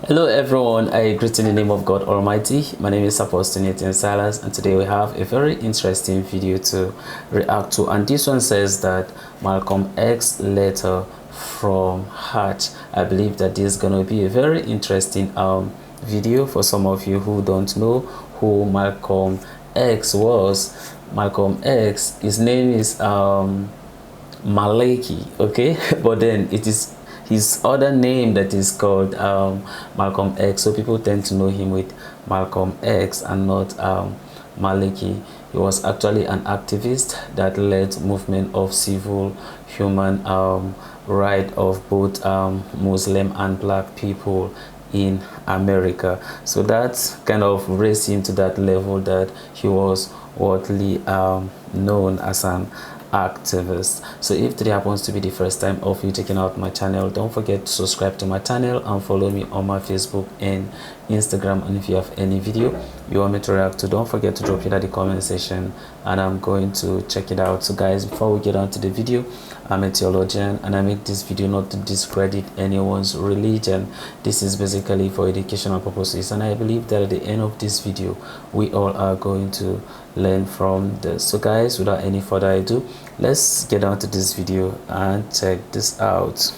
Hello everyone, I greet in the name of God Almighty. My name is Apostle Nathan Silas, and today we have a very interesting video to react to, and this one says that Malcolm X letter from Hajj. I believe that this is going to be a very interesting video for some of you who don't know who Malcolm X was. Malcolm X, his name is Maliki, okay, but then it is his other name that is called Malcolm X, so people tend to know him with Malcolm X and not Maliki. He was actually an activist that led movement of civil human right of both Muslim and black people in America. So that kind of raised him to that level that he was widely known as an activist. So if today happens to be the first time of you checking out my channel, don't forget to subscribe to my channel and follow me on my Facebook and Instagram. And if you have any video you want me to react to, don't forget to drop it at the comment section and I'm going to check it out. So guys, before we get on to the video, I'm a theologian and I make this video not to discredit anyone's religion. This is basically for educational purposes, and I believe that at the end of this video we all are going to learn from this. So guys, without any further ado, let's get on to this video and check this out.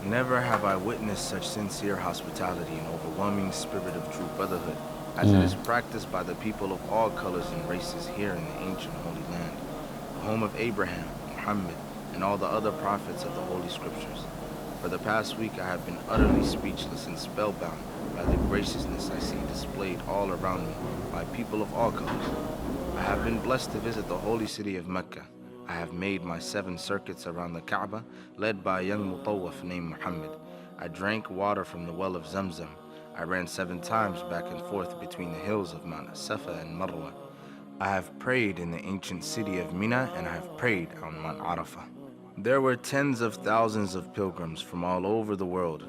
Never have I witnessed such sincere hospitality and overwhelming spirit of true brotherhood as it is practiced by the people of all colors and races here in the ancient Holy Land, the home of Abraham, Muhammad, and all the other prophets of the Holy Scriptures. For the past week I have been utterly speechless and spellbound by the graciousness I see displayed all around me by people of all colors. I have been blessed to visit the holy city of Mecca. I have made my 7 circuits around the Kaaba, led by a young mutawaf named Muhammad. I drank water from the well of Zamzam. I ran 7 times back and forth between the hills of Mount Safa and Marwa. I have prayed in the ancient city of Mina, and I have prayed on Mount Arafah. There were tens of thousands of pilgrims from all over the world.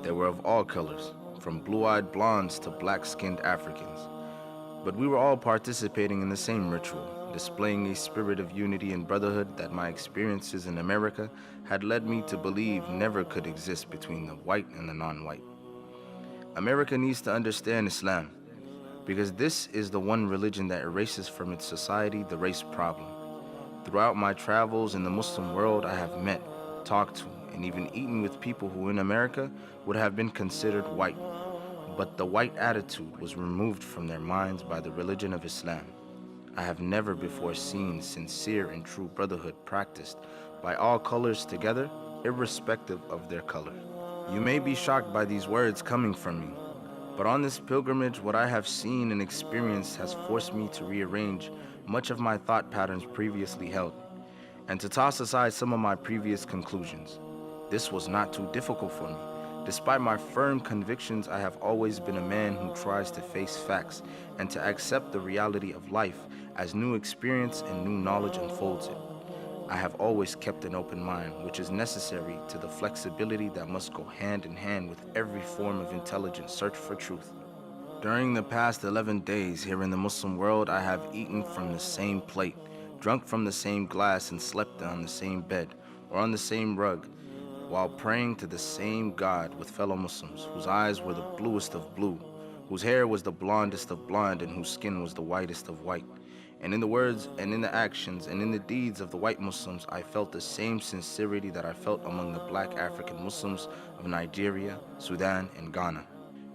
They were of all colors, from blue-eyed blondes to black-skinned Africans. But we were all participating in the same ritual, displaying a spirit of unity and brotherhood that my experiences in America had led me to believe never could exist between the white and the non-white. America needs to understand Islam, because this is the one religion that erases from its society the race problem. Throughout my travels in the Muslim world, I have met, talked to, and even eaten with people who in America would have been considered white. But the white attitude was removed from their minds by the religion of Islam. I have never before seen sincere and true brotherhood practiced by all colors together, irrespective of their color. You may be shocked by these words coming from me, but on this pilgrimage, what I have seen and experienced has forced me to rearrange much of my thought patterns previously held, and to toss aside some of my previous conclusions. This was not too difficult for me. Despite my firm convictions, I have always been a man who tries to face facts and to accept the reality of life as new experience and new knowledge unfolds it. I have always kept an open mind, which is necessary to the flexibility that must go hand in hand with every form of intelligent search for truth. During the past 11 days here in the Muslim world, I have eaten from the same plate, drunk from the same glass, and slept on the same bed or on the same rug, while praying to the same God with fellow Muslims, whose eyes were the bluest of blue, whose hair was the blondest of blonde, and whose skin was the whitest of white. And in the words and in the actions and in the deeds of the white Muslims, I felt the same sincerity that I felt among the black African Muslims of Nigeria, Sudan, and Ghana.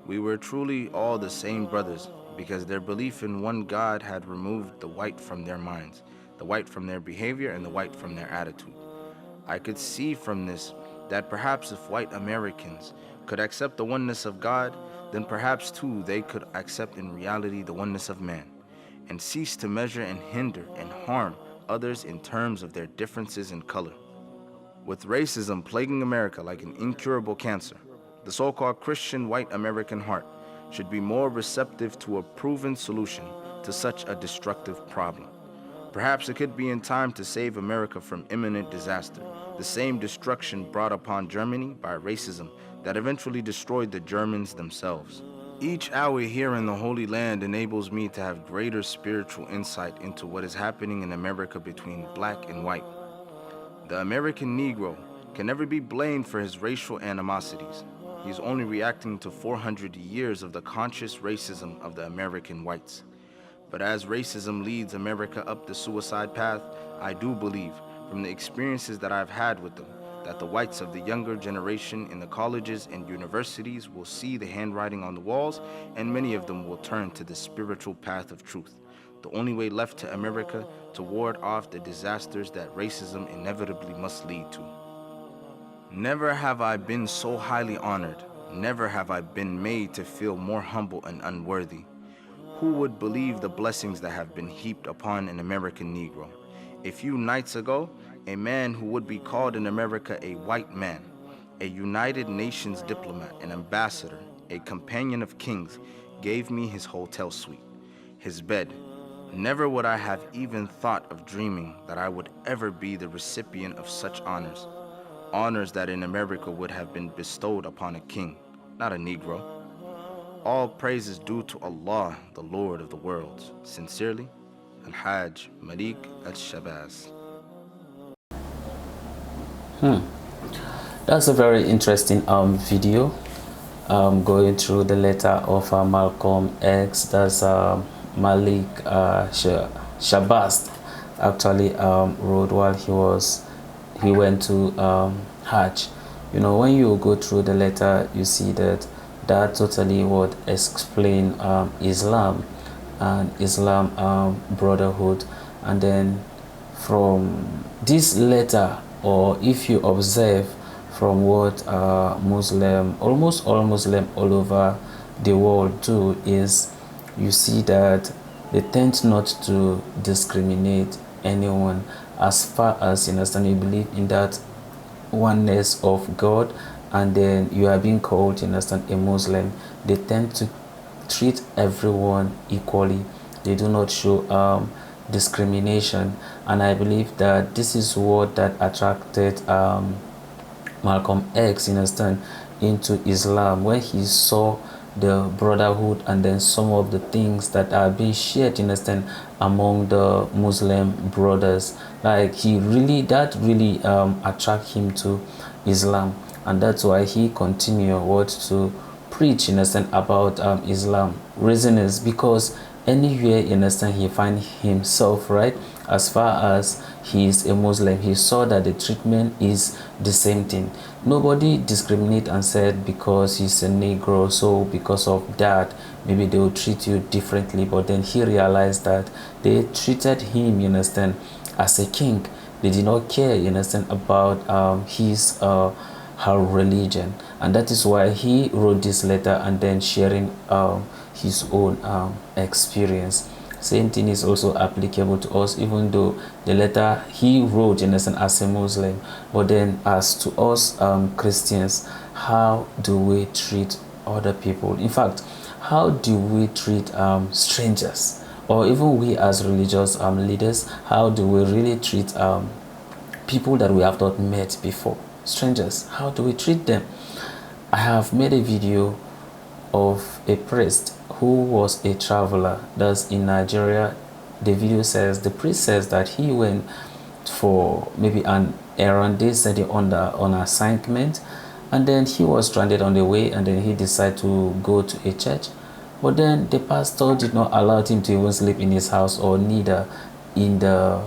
We were truly all the same brothers, because their belief in one God had removed the white from their minds, the white from their behavior, and the white from their attitude. I could see from this that perhaps if white Americans could accept the oneness of God, then perhaps too they could accept in reality the oneness of man, and cease to measure and hinder and harm others in terms of their differences in color. With racism plaguing America like an incurable cancer, the so-called Christian white American heart should be more receptive to a proven solution to such a destructive problem. Perhaps it could be in time to save America from imminent disaster, the same destruction brought upon Germany by racism that eventually destroyed the Germans themselves. Each hour here in the Holy Land enables me to have greater spiritual insight into what is happening in America between black and white. The American Negro can never be blamed for his racial animosities. He's only reacting to 400 years of the conscious racism of the American whites. But as racism leads America up the suicide path, I do believe, from the experiences that I've had with them, that the whites of the younger generation in the colleges and universities will see the handwriting on the walls, and many of them will turn to the spiritual path of truth, the only way left to America to ward off the disasters that racism inevitably must lead to. Never have I been so highly honored. Never have I been made to feel more humble and unworthy. Who would believe the blessings that have been heaped upon an American Negro? A few nights ago, a man who would be called in America a white man, a United Nations diplomat, an ambassador, a companion of kings, gave me his hotel suite, his bed. Never would I have even thought of dreaming that I would ever be the recipient of such honors. Honors that in America would have been bestowed upon a king, not a Negro. All praise is due to Allah, the Lord of the worlds. Sincerely, Al-Hajj Malik Al-Shabazz. That's a very interesting video, going through the letter of Malcolm X. That's Malik Shabazz actually wrote while he went to Hajj. You know, when you go through the letter, you see that totally would explain Islam and Islam brotherhood. And then from this letter, or if you observe from what almost all Muslim all over the world do, is you see that they tend not to discriminate anyone, as far as you understand you believe in that oneness of God, and then you are being called, you understand, a Muslim. They tend to treat everyone equally. They do not show discrimination, and I believe that this is what that attracted Malcolm X, you understand, into Islam, when he saw the brotherhood and then some of the things that are being shared, you understand, among the Muslim brothers. Like that really attract him to Islam, and that's why he continue to preach, you understand, about Islam. Reason is because anywhere, you understand, he find himself, right, as far as he is a Muslim, he saw that the treatment is the same thing. Nobody discriminate and said because he's a Negro, so because of that maybe they will treat you differently. But then he realized that they treated him, you understand, as a king. They did not care, you understand, about his her religion, and that is why he wrote this letter and then sharing his own experience. Same thing is also applicable to us, even though the letter he wrote, you understand, as a Muslim. But then as to us Christians, how do we treat other people? In fact, how do we treat strangers? Or even we as religious leaders, how do we really treat people that we have not met before? Strangers, how do we treat them? I have made a video of a priest who was a traveler, that's in Nigeria. The priest says that he went for maybe an errand. They said on assignment, and then he was stranded on the way, and then he decided to go to a church. But then the pastor did not allow him to even sleep in his house or neither in the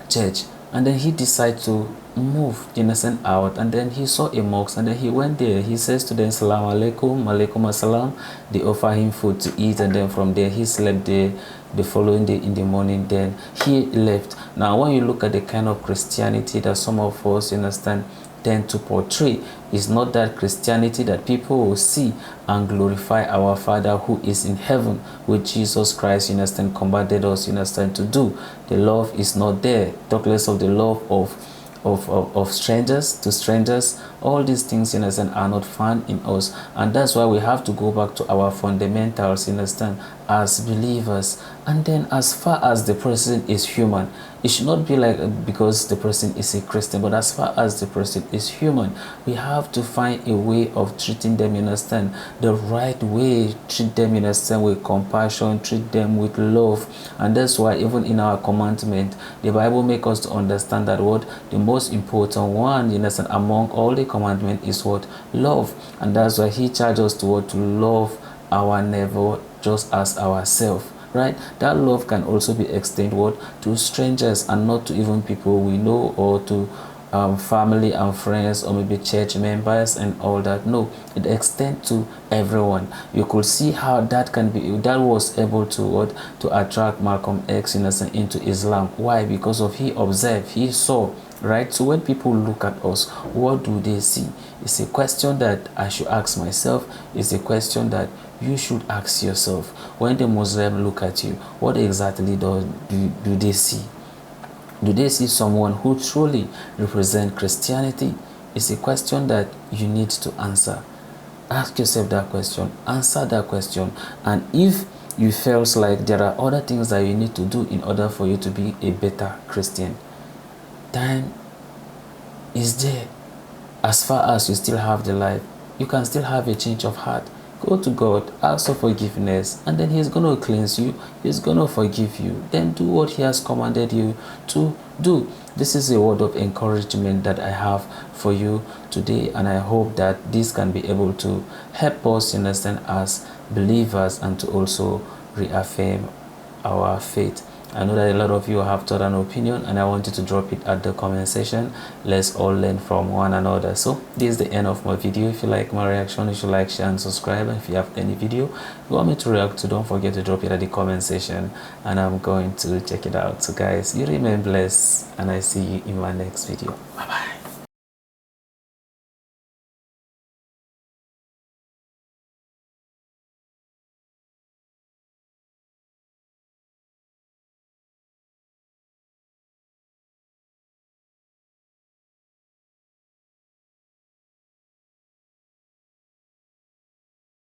church. And then he decided to move, you understand, out, and then he saw a mosque, and then he went there. He says to them, "Salam alaikum, alaikum assalam." They offer him food to eat, and then from there he slept there. The following day in the morning, then he left. Now when you look at the kind of Christianity that some of us, you understand, tend to portray, is not that Christianity that people will see and glorify our Father who is in heaven, which Jesus Christ, you understand, commanded us, you understand, to do. The love is not there. Talk less of the love of strangers to strangers. All these things, you understand, are not found in us, and that's why we have to go back to our fundamentals, you understand, as believers. And then as far as the person is human, it should not be like because the person is a Christian, but as far as the person is human, we have to find a way of treating them, you understand, the right way. Treat them, you understand, with compassion, treat them with love. And that's why even in our commandment, the Bible makes us to understand that what the most important one, you understand, among all the commandment is what? Love. And that's why he charged us to what? To love our neighbor just as ourselves, right? That love can also be extended what? To strangers, and not to even people we know, or to family and friends, or maybe church members and all that. No, it extends to everyone. You could see how that can be, that was able to what? To attract Malcolm X into Islam. Why? Because of he observed, he saw, right? So when people look at us, what do they see? It's a question that I should ask myself. It's a question that you should ask yourself. When the Muslim look at you, what exactly do they see? Do they see someone who truly represents Christianity? It's a question that you need to answer. Ask yourself that question, answer that question. And if you feel like there are other things that you need to do in order for you to be a better Christian, time is there. As far as you still have the life, you can still have a change of heart. Go to God, ask for forgiveness, and then He's going to cleanse you. He's going to forgive you. Then do what He has commanded you to do. This is a word of encouragement that I have for you today, and I hope that this can be able to help us understand as believers, and to also reaffirm our faith. I know that a lot of you have thought an opinion, and I want you to drop it at the comment section. Let's all learn from one another. So this is the end of my video. If you like my reaction, you should like, share and subscribe. And if you have any video you want me to react to, don't forget to drop it at the comment section, and I'm going to check it out. So guys, you remain blessed, and I see you in my next video. Bye bye.